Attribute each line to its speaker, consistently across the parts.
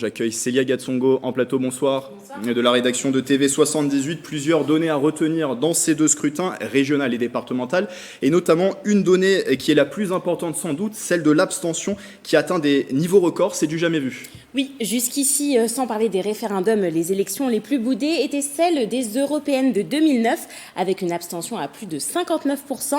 Speaker 1: J'accueille Célia Gatsongo en plateau, bonsoir. Bonsoir. De la rédaction de TV78, plusieurs données à retenir dans ces deux scrutins, régional et départemental, et notamment une donnée qui est la plus importante sans doute, celle de l'abstention qui atteint des niveaux records, c'est du jamais vu.
Speaker 2: Oui, jusqu'ici, sans parler des référendums, les élections les plus boudées étaient celles des européennes de 2009, avec une abstention à plus de 59%,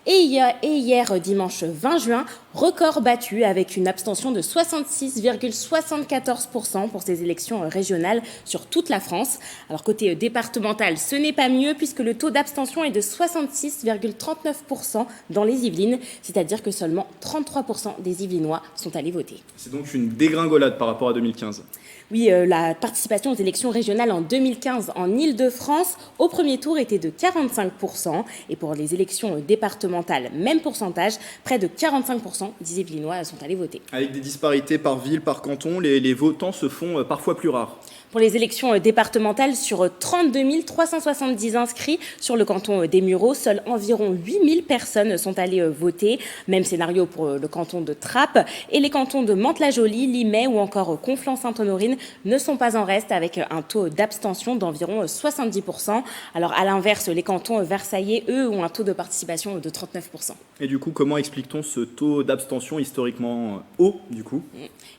Speaker 2: et hier, dimanche 20 juin, record battu avec une abstention de 66,74% pour ces élections régionales sur toute la France. Alors côté départemental, ce n'est pas mieux puisque le taux d'abstention est de 66,39% dans les Yvelines, c'est-à-dire que seulement 33% des Yvelinois sont allés voter.
Speaker 1: C'est donc une dégringolade par rapport à 2015.
Speaker 2: Oui, la participation aux élections régionales en 2015 en Île-de-France au premier tour était de 45%. Et pour les élections départementales, même pourcentage, près de 45% des Yvelinois sont allés voter.
Speaker 1: Avec des disparités par ville, par canton, les votants se font parfois plus rares.
Speaker 2: Pour les élections départementales, sur 32 370 inscrits sur le canton des Mureaux, seuls environ 8 000 personnes sont allées voter. Même scénario pour le canton de Trappes. Et les cantons de Mantes-la-Jolie, Limay ou encore Conflans-Sainte-Honorine ne sont pas en reste avec un taux d'abstention d'environ 70%. Alors à l'inverse, les cantons versaillais, eux, ont un taux de participation de 39%.
Speaker 1: Et du coup, comment explique-t-on ce taux d'abstention historiquement haut, du coup ?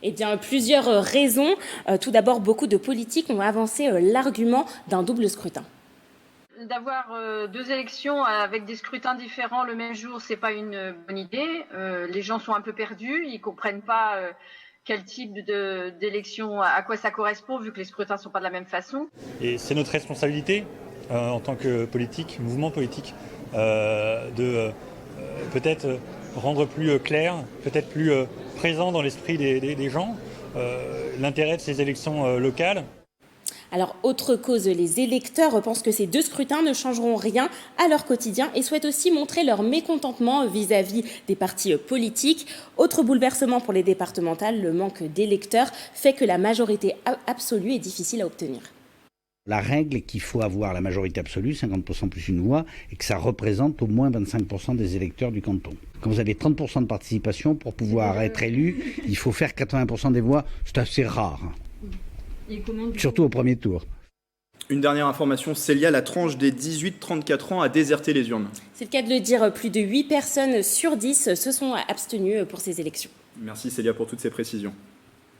Speaker 2: Eh bien, plusieurs raisons. Tout d'abord, beaucoup de politiques ont avancé l'argument d'un double scrutin.
Speaker 3: D'avoir deux élections avec des scrutins différents le même jour, c'est pas une bonne idée. Les gens sont un peu perdus, ils comprennent pas quel type d'élection, à quoi ça correspond, vu que les scrutins sont pas de la même façon.
Speaker 4: Et c'est notre responsabilité en tant que politique, mouvement politique, de peut-être rendre plus clair, peut-être plus présent dans l'esprit des gens l'intérêt de ces élections locales.
Speaker 2: Alors, autre cause, les électeurs pensent que ces deux scrutins ne changeront rien à leur quotidien et souhaitent aussi montrer leur mécontentement vis-à-vis des partis politiques. Autre bouleversement pour les départementales, le manque d'électeurs fait que la majorité absolue est difficile à obtenir.
Speaker 5: La règle est qu'il faut avoir la majorité absolue, 50% plus une voix, et que ça représente au moins 25% des électeurs du canton. Quand vous avez 30% de participation, pour pouvoir être élu, il faut faire 80% des voix. C'est assez rare, surtout au premier tour.
Speaker 1: Une dernière information, Célia, la tranche des 18-34 ans a déserté les urnes.
Speaker 2: C'est le cas de le dire, plus de 8 personnes sur 10 se sont abstenues pour ces élections.
Speaker 1: Merci Célia pour toutes ces précisions.